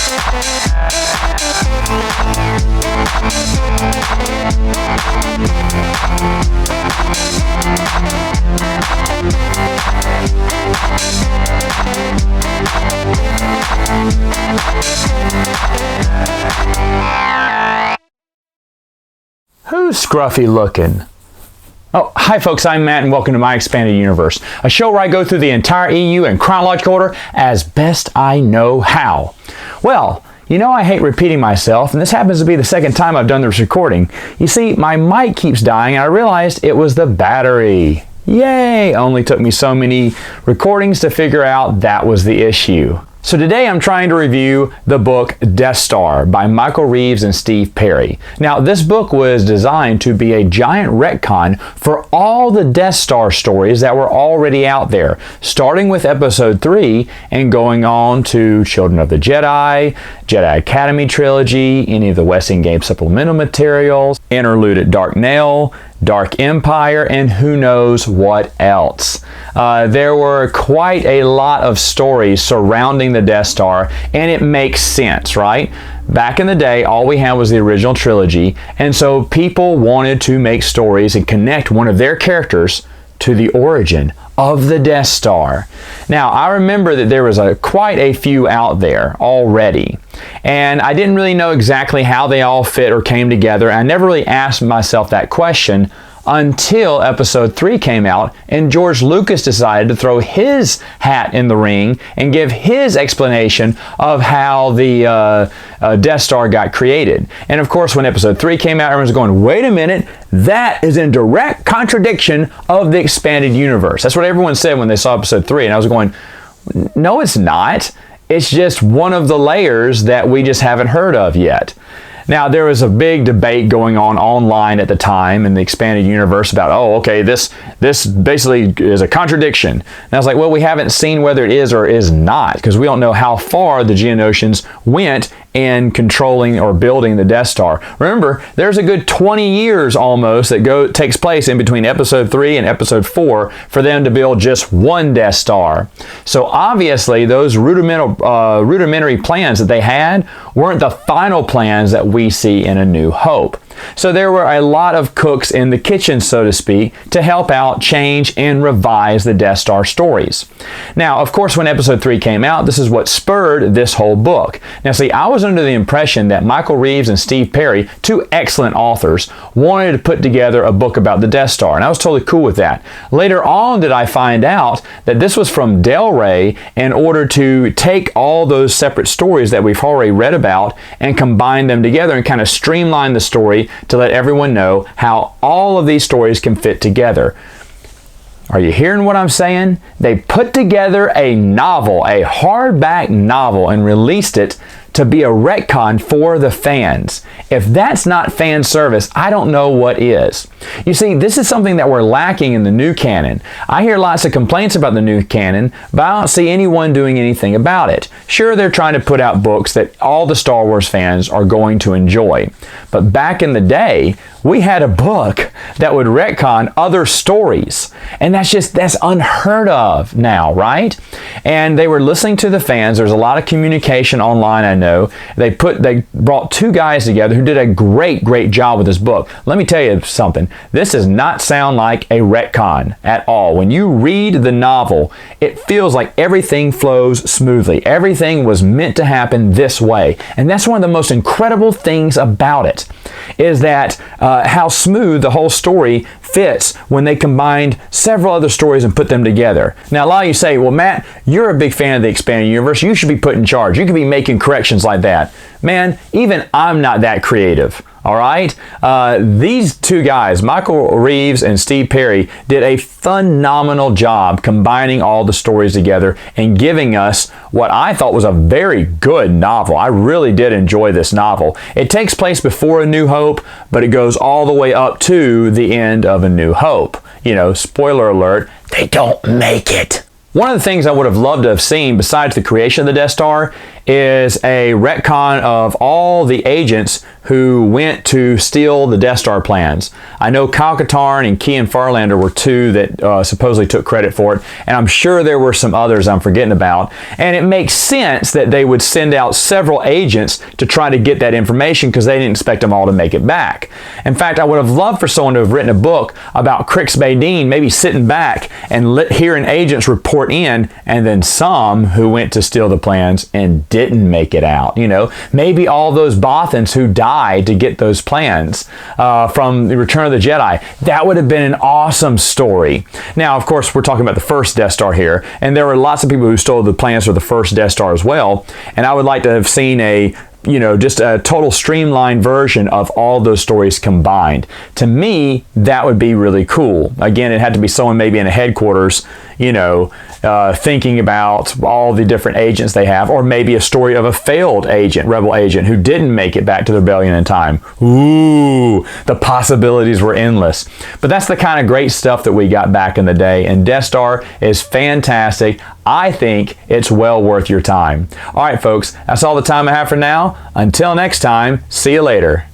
Who's scruffy looking? Oh, hi folks, I'm Matt and welcome to My Expanded Universe, a show where I go through the entire EU in chronological order as best I know how. Well, you know I hate repeating myself, and this happens to be the second time I've done this recording. You see, my mic keeps dying and I realized it was the battery. Yay! Only took me so many recordings to figure out that was the issue. So today I'm trying to review the book Death Star by Michael Reaves and Steve Perry. Now this book was designed to be a giant retcon for all the Death Star stories that were already out there, starting with episode 3 and going on to Children of the Jedi, Jedi Academy trilogy, any of the Westing Game supplemental materials, Interlude at Dark Nail, Dark Empire, and who knows what else. There were quite a lot of stories surrounding the Death Star, and it makes sense, right? Back in the day, all we had was the original trilogy, and so people wanted to make stories and connect one of their characters to the origin of the Death Star. Now, I remember that there was quite a few out there already, and I didn't really know exactly how they all fit or came together. I never really asked myself that question until episode 3 came out and George Lucas decided to throw his hat in the ring and give his explanation of how the Death Star got created. And of course, when episode 3 came out, everyone's going, wait a minute, that is in direct contradiction of the expanded universe. That's what everyone said when they saw episode 3. And I was going, no, it's not. It's just one of the layers that we just haven't heard of yet. Now, there was a big debate going on online at the time in the expanded universe about, oh, okay, this basically is a contradiction. And I was like, well, we haven't seen whether it is or is not, because we don't know how far the Geonosians went in controlling or building the Death Star. Remember, there's a good 20 years almost that takes place in between episode 3 and episode 4 for them to build just one Death Star. So obviously, those rudimentary plans that they had weren't the final plans that we see in A New Hope. So there were a lot of cooks in the kitchen, so to speak, to help out, change, and revise the Death Star stories. Now, of course, when episode 3 came out, this is what spurred this whole book. Now, see, I was under the impression that Michael Reaves and Steve Perry, two excellent authors, wanted to put together a book about the Death Star, and I was totally cool with that. Later on did I find out that this was from Del Rey in order to take all those separate stories that we've already read about and combine them together and kind of streamline the story to let everyone know how all of these stories can fit together. Are you hearing what I'm saying? They put together a novel, a hardback novel, and released it to be a retcon for the fans. If that's not fan service, I don't know what is. You see, this is something that we're lacking in the new canon. I hear lots of complaints about the new canon, but I don't see anyone doing anything about it. Sure, they're trying to put out books that all the Star Wars fans are going to enjoy. But back in the day, we had a book that would retcon other stories. And that's unheard of now, right? And they were listening to the fans. There's a lot of communication online, I know. They brought two guys together who did a great job with this book. Let me tell you something. This does not sound like a retcon at all. When you read the novel, it feels like everything flows smoothly. Everything was meant to happen this way. And that's one of the most incredible things about it, is that how smooth the whole story fits when they combined several other stories and put them together. Now, a lot of you say, well, Matt, you're a big fan of the expanded universe. You should be put in charge. You could be making corrections like that. Man, even I'm not that creative. All right? These two guys, Michael Reaves and Steve Perry, did a phenomenal job combining all the stories together and giving us what I thought was a very good novel. I really did enjoy this novel. It takes place before A New Hope, but it goes all the way up to the end of A New Hope. You know, spoiler alert, they don't make it. One of the things I would have loved to have seen, besides the creation of the Death Star, is a retcon of all the agents who went to steal the Death Star plans. I know Kyle Katarn and Kean Farlander were two that supposedly took credit for it, and I'm sure there were some others I'm forgetting about. And it makes sense that they would send out several agents to try to get that information because they didn't expect them all to make it back. In fact, I would have loved for someone to have written a book about Crix Badine, maybe sitting back and hearing agents report in, and then some who went to steal the plans and didn't make it out. You know, maybe all those Bothans who died to get those plans from the Return of the Jedi. That would have been an awesome story. Now, of course, we're talking about the first Death Star here, and there were lots of people who stole the plans for the first Death Star as well, and I would like to have seen just a total streamlined version of all those stories combined. To me, that would be really cool. Again, it had to be someone maybe in a headquarters, thinking about all the different agents they have, or maybe a story of a failed agent, rebel agent, who didn't make it back to the rebellion in time. Ooh, the possibilities were endless. But that's the kind of great stuff that we got back in the day, and Death Star is fantastic. I think it's well worth your time. All right, folks, that's all the time I have for now. Until next time, see you later.